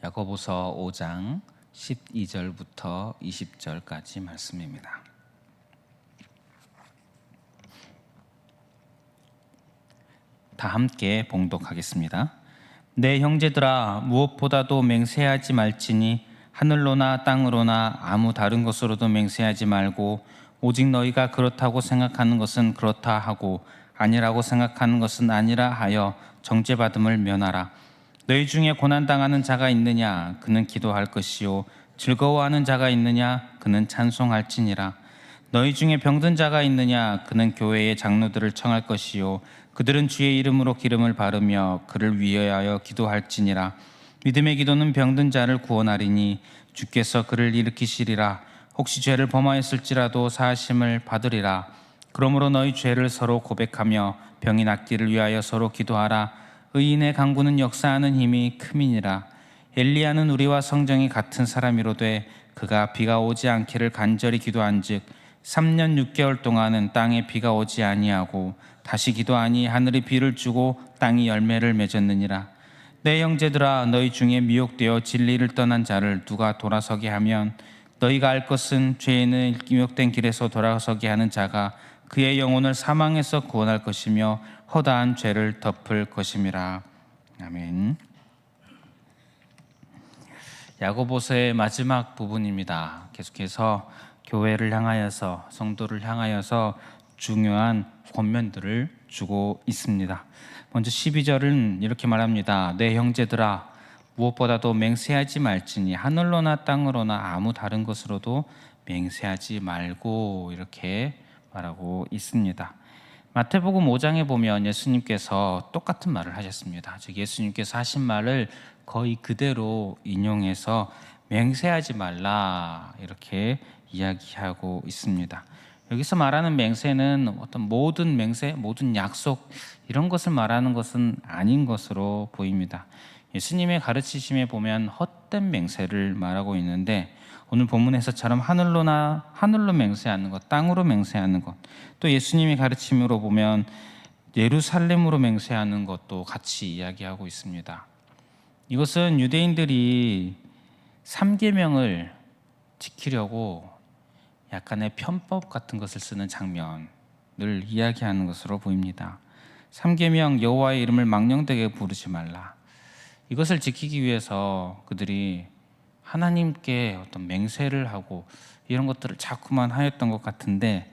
야고보서 5장 12절부터 20절까지 말씀입니다. 다 함께 봉독하겠습니다. 내 형제들아, 무엇보다도 맹세하지 말지니 하늘로나 땅으로나 아무 다른 것으로도 맹세하지 말고 오직 너희가 그렇다고 생각하는 것은 그렇다 하고 아니라고 생각하는 것은 아니라 하여 정죄받음을 면하라. 너희 중에 고난당하는 자가 있느냐? 그는 기도할 것이요 즐거워하는 자가 있느냐? 그는 찬송할지니라. 너희 중에 병든 자가 있느냐? 그는 교회의 장로들을 청할 것이요 그들은 주의 이름으로 기름을 바르며 그를 위하여 기도할지니라. 믿음의 기도는 병든 자를 구원하리니 주께서 그를 일으키시리라. 혹시 죄를 범하였을지라도 사하심을 받으리라. 그러므로 너희 죄를 서로 고백하며 병이 낫기를 위하여 서로 기도하라. 의인의 간구는 역사하는 힘이 큼이니라. 엘리야는 우리와 성정이 같은 사람이로되 그가 비가 오지 않기를 간절히 기도한즉 3년 6개월 동안은 땅에 비가 오지 아니하고 다시 기도하니 하늘이 비를 주고 땅이 열매를 맺었느니라. 내 형제들아, 너희 중에 미혹되어 진리를 떠난 자를 누가 돌아서게 하면 너희가 알 것은 죄인은 미혹된 길에서 돌아서게 하는 자가 그의 영혼을 사망에서 구원할 것이며 허다한 죄를 덮을 것임이라. 아멘. 야고보서의 마지막 부분입니다. 계속해서 교회를 향하여서, 성도를 향하여서 중요한 권면들을 주고 있습니다. 먼저 12절은 이렇게 말합니다. 내 형제들아, 무엇보다도 맹세하지 말지니 하늘로나 땅으로나 아무 다른 것으로도 맹세하지 말고, 이렇게 말하고 있습니다. 마태복음 5장에 보면 예수님께서 똑같은 말을 하셨습니다. 즉 예수님께서 하신 말을 거의 그대로 인용해서 맹세하지 말라, 이렇게 이야기하고 있습니다. 여기서 말하는 맹세는 어떤 모든 맹세, 모든 약속, 이런 것을 말하는 것은 아닌 것으로 보입니다. 예수님의 가르치심에 보면 헛된 맹세를 말하고 있는데, 오늘 본문에서처럼 하늘로 맹세하는 것, 땅으로 맹세하는 것, 또 예수님의 가르침으로 보면 예루살렘으로 맹세하는 것도 같이 이야기하고 있습니다. 이것은 유대인들이 3계명을 지키려고 약간의 편법 같은 것을 쓰는 장면을 이야기하는 것으로 보입니다. 3계명, 여호와의 이름을 망령되게 부르지 말라. 이것을 지키기 위해서 그들이 하나님께 어떤 맹세를 하고 이런 것들을 자꾸만 하였던 것 같은데,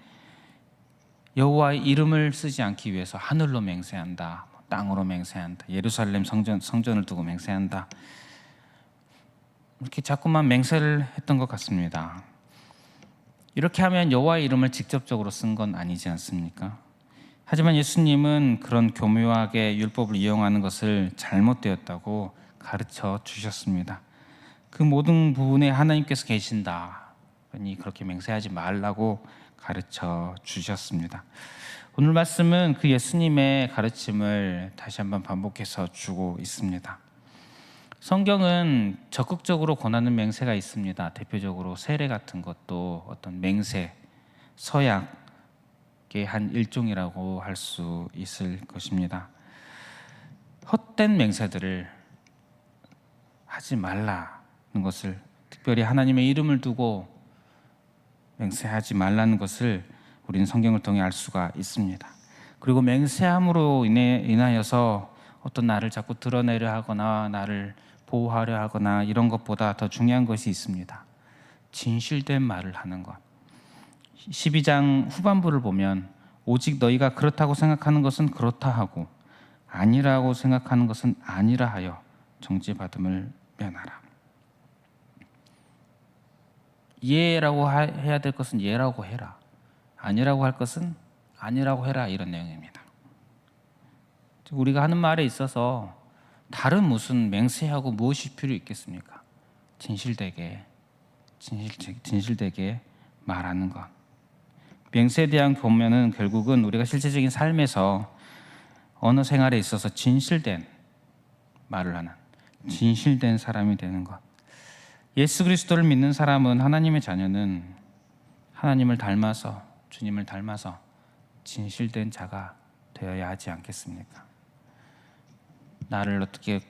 여호와의 이름을 쓰지 않기 위해서 하늘로 맹세한다, 땅으로 맹세한다, 예루살렘 성전을 두고 맹세한다, 이렇게 자꾸만 맹세를 했던 것 같습니다. 이렇게 하면 여호와의 이름을 직접적으로 쓴 건 아니지 않습니까? 하지만 예수님은 그런 교묘하게 율법을 이용하는 것을 잘못되었다고 가르쳐 주셨습니다. 그 모든 부분에 하나님께서 계신다, 그러니 그렇게 맹세하지 말라고 가르쳐 주셨습니다. 오늘 말씀은 그 예수님의 가르침을 다시 한번 반복해서 주고 있습니다. 성경은 적극적으로 권하는 맹세가 있습니다. 대표적으로 세례 같은 것도 어떤 맹세, 서약의 한 일종이라고 할 수 있을 것입니다. 헛된 맹세들을 하지 말라는 것을, 특별히 하나님의 이름을 두고 맹세하지 말라는 것을 우리는 성경을 통해 알 수가 있습니다. 그리고 맹세함으로 인하여서 어떤 나를 자꾸 드러내려 하거나 나를 보호하려 하거나 이런 것보다 더 중요한 것이 있습니다. 진실된 말을 하는 것. 12장 후반부를 보면 오직 너희가 그렇다고 생각하는 것은 그렇다 하고 아니라고 생각하는 것은 아니라 하여 정죄받음을 면하라. 예라고 해야 될 것은 예라고 해라, 아니라고 할 것은 아니라고 해라, 이런 내용입니다. 우리가 하는 말에 있어서 다른 무슨 맹세하고 무엇이 필요 있겠습니까? 진실되게 말하는 것. 맹세에 대한 교면은 결국은 우리가 실제적인 삶에서 언어 생활에 있어서 진실된 말을 하는, 진실된 사람이 되는 것. 예수 그리스도를 믿는 사람은, 하나님의 자녀는 하나님을 닮아서, 주님을 닮아서 진실된 자가 되어야 하지 않겠습니까? 나를 어떻게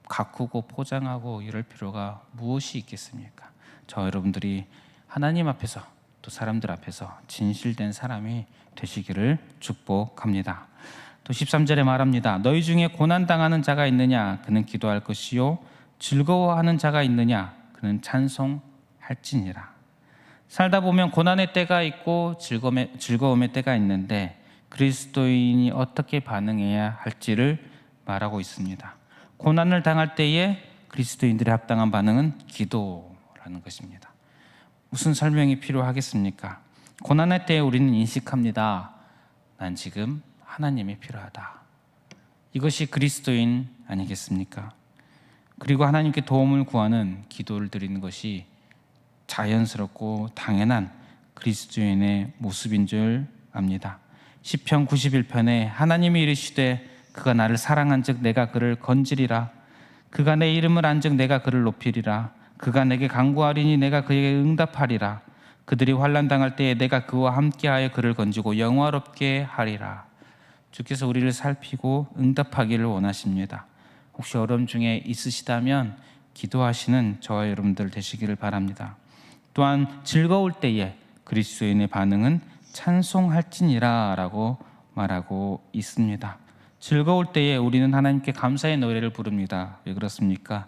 가꾸고 포장하고 이럴 필요가 무엇이 있겠습니까? 저 여러분들이 하나님 앞에서 또 사람들 앞에서 진실된 사람이 되시기를 축복합니다. 또 13절에 말합니다. 너희 중에 고난당하는 자가 있느냐? 그는 기도할 것이요. 즐거워하는 자가 있느냐? 그는 찬송할지니라. 살다 보면 고난의 때가 있고 즐거움의 때가 있는데 그리스도인이 어떻게 반응해야 할지를 말하고 있습니다. 고난을 당할 때에 그리스도인들의 합당한 반응은 기도라는 것입니다. 무슨 설명이 필요하겠습니까? 고난의 때에 우리는 인식합니다. 난 지금 하나님이 필요하다. 이것이 그리스도인 아니겠습니까? 그리고 하나님께 도움을 구하는 기도를 드리는 것이 자연스럽고 당연한 그리스도인의 모습인 줄 압니다. 시편 91편에 하나님이 이르시되 그가 나를 사랑한즉 내가 그를 건지리라. 그가 내 이름을 안즉 내가 그를 높이리라. 그가 내게 간구하리니 내가 그에게 응답하리라. 그들이 환난 당할 때에 내가 그와 함께하여 그를 건지고 영화롭게 하리라. 주께서 우리를 살피고 응답하기를 원하십니다. 혹시 어려움 중에 있으시다면 기도하시는 저와 여러분들 되시기를 바랍니다. 또한 즐거울 때에 그리스도인의 반응은 찬송할지니라 라고 말하고 있습니다. 즐거울 때에 우리는 하나님께 감사의 노래를 부릅니다. 왜 그렇습니까?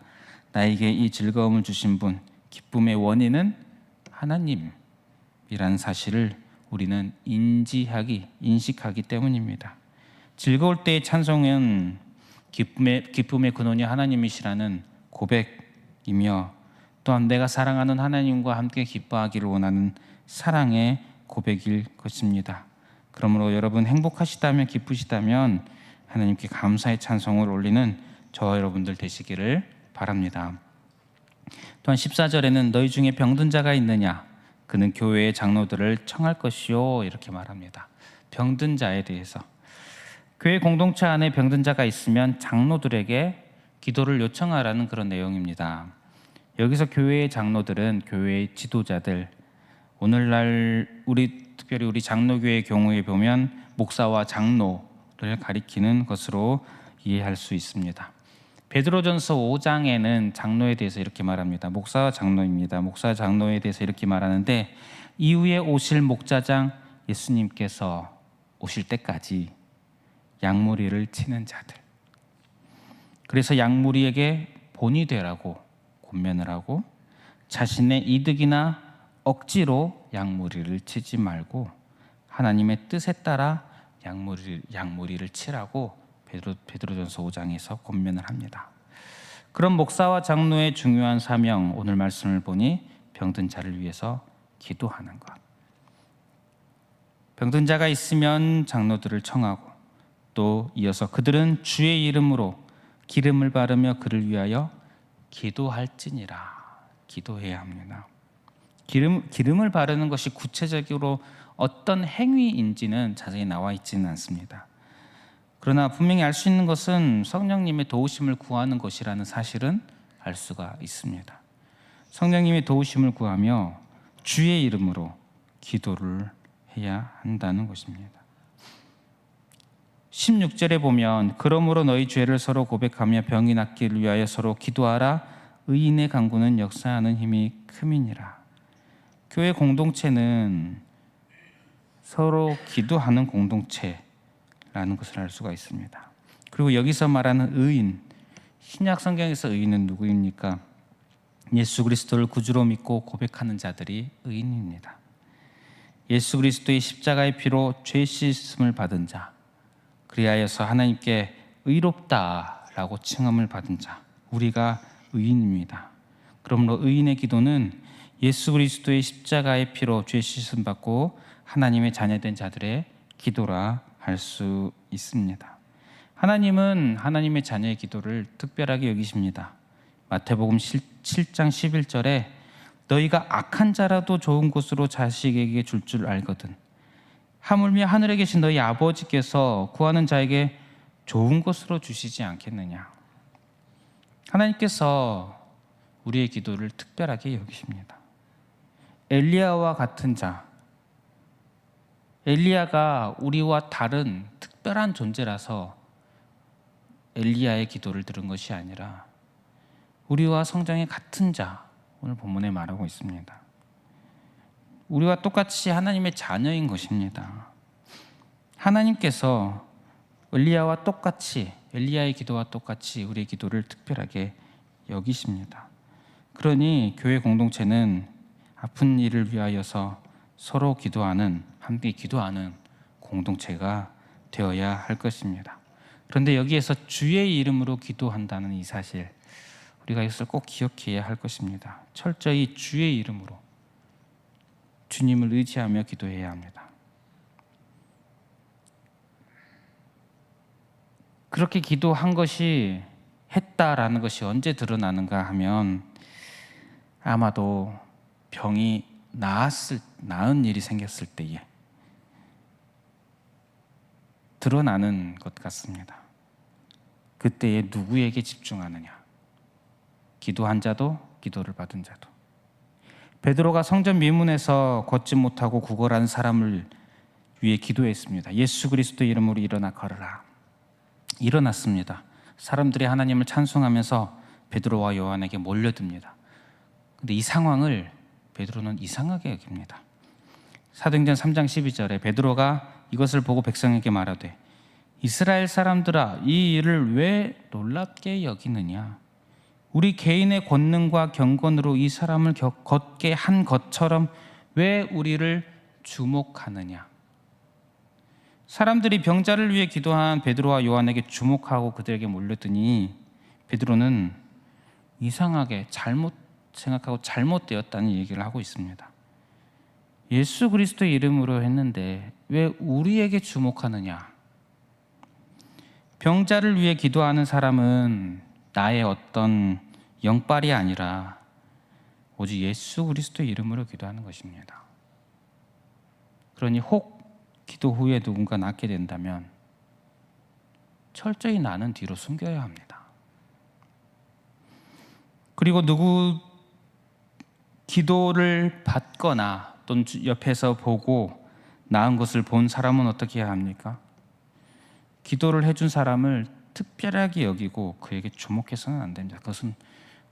나에게 이 즐거움을 주신 분, 기쁨의 원인은 하나님이라는 사실을 우리는 인식하기 때문입니다. 즐거울 때의 찬송은 기쁨의 근원이 하나님이시라는 고백이며 또한 내가 사랑하는 하나님과 함께 기뻐하기를 원하는 사랑의 고백일 것입니다. 그러므로 여러분 행복하시다면 기쁘시다면 하나님께 감사의 찬송을 올리는 저와 여러분들 되시기를 바랍니다. 또한 14절에는 너희 중에 병든 자가 있느냐? 그는 교회의 장로들을 청할 것이요 이렇게 말합니다. 병든 자에 대해서 교회 공동체 안에 병든 자가 있으면 장로들에게 기도를 요청하라는 그런 내용입니다. 여기서 교회의 장로들은 교회의 지도자들, 오늘날 특별히 우리 장로교회의 경우에 보면 목사와 장로를 가리키는 것으로 이해할 수 있습니다. 베드로전서 5장에는 장로에 대해서 이렇게 말합니다. 목사와 장로입니다. 목사와 장로에 대해서 이렇게 말하는데 이후에 오실 목자장 예수님께서 오실 때까지 양무리를 치는 자들, 그래서 양무리에게 본이 되라고 권면을 하고 자신의 이득이나 억지로 양무리를 치지 말고 하나님의 뜻에 따라 양무리를 치라고 베드로전서 5장에서 권면을 합니다. 그런 목사와 장로의 중요한 사명, 오늘 말씀을 보니 병든 자를 위해서 기도하는 것. 병든 자가 있으면 장로들을 청하고 또 이어서 그들은 주의 이름으로 기름을 바르며 그를 위하여 기도할지니라. 기도해야 합니다. 기름을 바르는 것이 구체적으로 어떤 행위인지는 자세히 나와 있지는 않습니다. 그러나 분명히 알 수 있는 것은 성령님의 도우심을 구하는 것이라는 사실은 알 수가 있습니다. 성령님의 도우심을 구하며 주의 이름으로 기도를 해야 한다는 것입니다. 16절에 보면 그러므로 너희 죄를 서로 고백하며 병이 낫기를 위하여 서로 기도하라. 의인의 간구는 역사하는 힘이 큼이니라. 교회 공동체는 서로 기도하는 공동체라는 것을 알 수가 있습니다. 그리고 여기서 말하는 의인, 신약 성경에서 의인은 누구입니까? 예수 그리스도를 구주로 믿고 고백하는 자들이 의인입니다. 예수 그리스도의 십자가의 피로 죄 씻음을 받은 자, 그리하여서 하나님께 의롭다라고 칭함을 받은 자, 우리가 의인입니다. 그러므로 의인의 기도는 예수 그리스도의 십자가의 피로 죄 씻음 받고 하나님의 자녀된 자들의 기도라 할 수 있습니다. 하나님은 하나님의 자녀의 기도를 특별하게 여기십니다. 마태복음 7장 11절에 너희가 악한 자라도 좋은 곳으로 자식에게 줄 줄 알거든 하물며 하늘에 계신 너희 아버지께서 구하는 자에게 좋은 것으로 주시지 않겠느냐. 하나님께서 우리의 기도를 특별하게 여기십니다. 엘리야와 같은 자, 엘리야가 우리와 다른 특별한 존재라서 엘리야의 기도를 들은 것이 아니라 우리와 성정의 같은 자, 오늘 본문에 말하고 있습니다. 우리와 똑같이 하나님의 자녀인 것입니다. 하나님께서 엘리야와 똑같이, 엘리야의 기도와 똑같이 우리의 기도를 특별하게 여기십니다. 그러니 교회 공동체는 아픈 이를 위하여서 서로 기도하는, 함께 기도하는 공동체가 되어야 할 것입니다. 그런데 여기에서 주의 이름으로 기도한다는 이 사실, 우리가 이것을 꼭 기억해야 할 것입니다. 철저히 주의 이름으로 주님을 의지하며 기도해야 합니다. 그렇게 기도한 것이, 했다라는 것이 언제 드러나는가 하면 아마도 병이 나은 일이 생겼을 때에 드러나는 것 같습니다. 그때에 누구에게 집중하느냐? 기도한 자도, 기도를 받은 자도. 베드로가 성전 미문에서 걷지 못하고 구걸하는 사람을 위해 기도했습니다. 예수 그리스도 이름으로 일어나 걸으라. 일어났습니다. 사람들이 하나님을 찬송하면서 베드로와 요한에게 몰려듭니다. 그런데 이 상황을 베드로는 이상하게 여깁니다. 사도행전 3장 12절에 베드로가 이것을 보고 백성에게 말하되 이스라엘 사람들아, 이 일을 왜 놀랍게 여기느냐? 우리 개인의 권능과 경건으로 이 사람을 걷게 한 것처럼 왜 우리를 주목하느냐? 사람들이 병자를 위해 기도한 베드로와 요한에게 주목하고 그들에게 몰려드니 베드로는 이상하게 잘못 생각하고 잘못되었다는 얘기를 하고 있습니다. 예수 그리스도의 이름으로 했는데 왜 우리에게 주목하느냐? 병자를 위해 기도하는 사람은 나의 어떤 영빨이 아니라 오직 예수 그리스도의 이름으로 기도하는 것입니다. 그러니 혹 기도 후에 누군가 낫게 된다면 철저히 나는 뒤로 숨겨야 합니다. 그리고 누구 기도를 받거나 또는 옆에서 보고 나은 것을 본 사람은 어떻게 해야 합니까? 기도를 해준 사람을 특별하게 여기고 그에게 주목해서는 안 됩니다. 그것은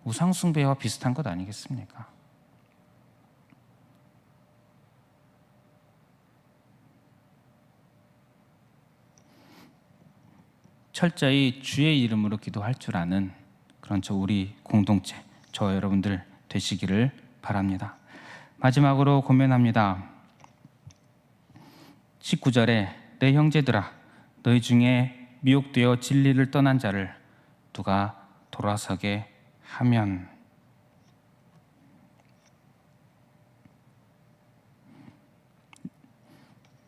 우상숭배와 비슷한 것 아니겠습니까? 철저히 주의 이름으로 기도할 줄 아는 그런 우리 공동체, 저 여러분들 되시기를 바랍니다. 마지막으로 고면합니다. 19절에 내 형제들아, 너희 중에 미혹되어 진리를 떠난 자를 누가 돌아서게 하면.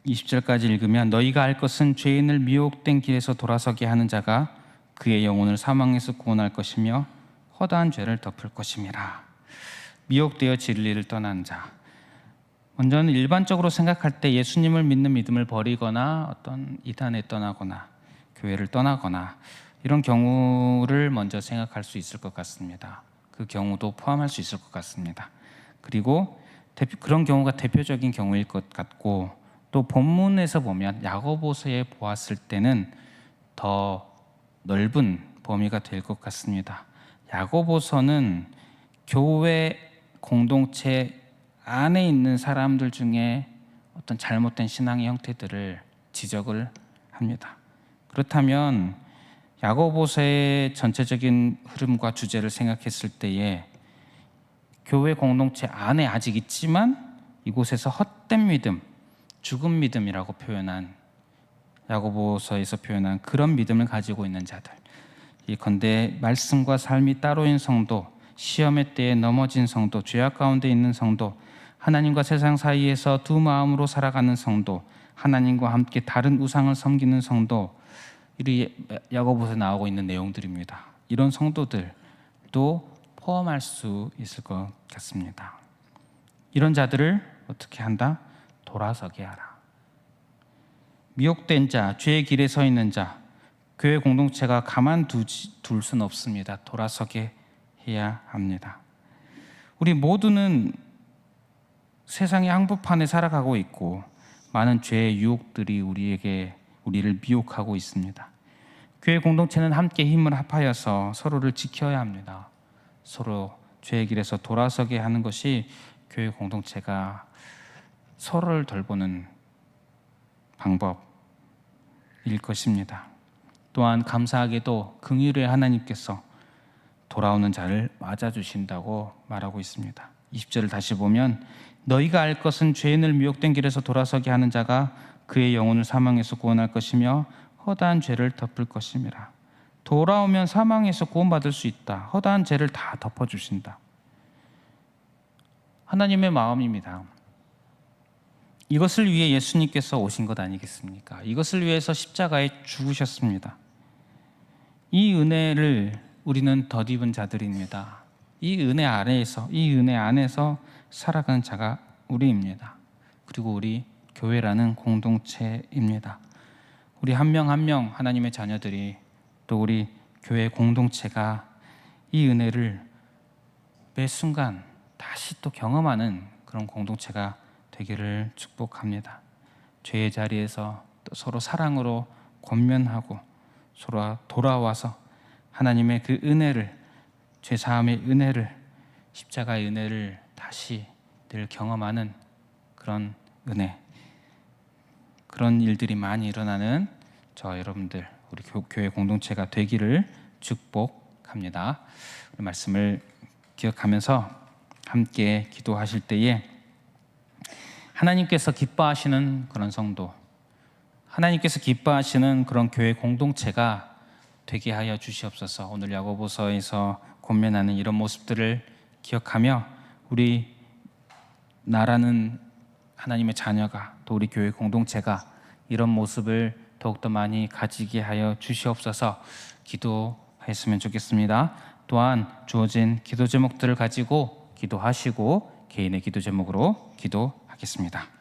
20절까지 읽으면 너희가 알 것은 죄인을 미혹된 길에서 돌아서게 하는 자가 그의 영혼을 사망에서 구원할 것이며 허다한 죄를 덮을 것임이라. 미혹되어 진리를 떠난 자. 먼저는 일반적으로 생각할 때 예수님을 믿는 믿음을 버리거나 어떤 이단에 떠나거나 교회를 떠나거나 이런 경우를 먼저 생각할 수 있을 것 같습니다. 그 경우도 포함할 수 있을 것 같습니다. 그리고 그런 경우가 대표적인 경우일 것 같고, 또 본문에서 보면 야고보서에 보았을 때는 더 넓은 범위가 될 것 같습니다. 야고보서는 교회 공동체 안에 있는 사람들 중에 어떤 잘못된 신앙의 형태들을 지적을 합니다. 그렇다면 야고보서의 전체적인 흐름과 주제를 생각했을 때에 교회 공동체 안에 아직 있지만 이곳에서 헛된 믿음, 죽은 믿음이라고 표현한, 야고보서에서 표현한 그런 믿음을 가지고 있는 자들, 예컨대 말씀과 삶이 따로인 성도, 시험의 때에 넘어진 성도, 죄악 가운데 있는 성도, 하나님과 세상 사이에서 두 마음으로 살아가는 성도, 하나님과 함께 다른 우상을 섬기는 성도, 이 야고보서에 나오고 있는 내용들입니다. 이런 성도들도 포함할 수 있을 것 같습니다. 이런 자들을 어떻게 한다? 돌아서게 하라. 미혹된 자, 죄의 길에 서 있는 자, 교회 공동체가 가만둘 수는 없습니다. 돌아서게 해야 합니다. 우리 모두는 세상의 한복판에 살아가고 있고 많은 죄의 유혹들이 우리를 미혹하고 있습니다. 교회 공동체는 함께 힘을 합하여서 서로를 지켜야 합니다. 서로 죄의 길에서 돌아서게 하는 것이 교회 공동체가 서로를 돌보는 방법일 것입니다. 또한 감사하게도 긍휼의 하나님께서 돌아오는 자를 맞아주신다고 말하고 있습니다. 20절을 다시 보면 너희가 알 것은 죄인을 미혹된 길에서 돌아서게 하는 자가 그의 영혼을 사망에서 구원할 것이며 허다한 죄를 덮을 것임이라. 돌아오면 사망에서 구원받을 수 있다. 허다한 죄를 다 덮어주신다. 하나님의 마음입니다. 이것을 위해 예수님께서 오신 것 아니겠습니까? 이것을 위해서 십자가에 죽으셨습니다. 이 은혜를 우리는 덧입은 자들입니다. 이 은혜 아래에서, 이 은혜 안에서 살아가는 자가 우리입니다. 그리고 우리 교회라는 공동체입니다. 우리 한 명 한 명 하나님의 자녀들이, 또 우리 교회 공동체가 이 은혜를 매 순간 다시 또 경험하는 그런 공동체가 되기를 축복합니다. 죄의 자리에서 또 서로 사랑으로 권면하고 서로 돌아와서 하나님의 그 은혜를, 죄사함의 은혜를, 십자가의 은혜를 다시 늘 경험하는 그런 은혜, 그런 일들이 많이 일어나는 저 여러분들, 우리 교회 공동체가 되기를 축복합니다. 우리 말씀을 기억하면서 함께 기도하실 때에 하나님께서 기뻐하시는 그런 성도, 하나님께서 기뻐하시는 그런 교회 공동체가 되게 하여 주시옵소서. 오늘 야고보서에서 권면하는 이런 모습들을 기억하며 우리 나라는 하나님의 자녀가, 또 우리 교회 공동체가 이런 모습을 더욱더 많이 가지게 하여 주시옵소서 기도했으면 좋겠습니다. 또한 주어진 기도 제목들을 가지고 기도하시고 개인의 기도 제목으로 기도하겠습니다.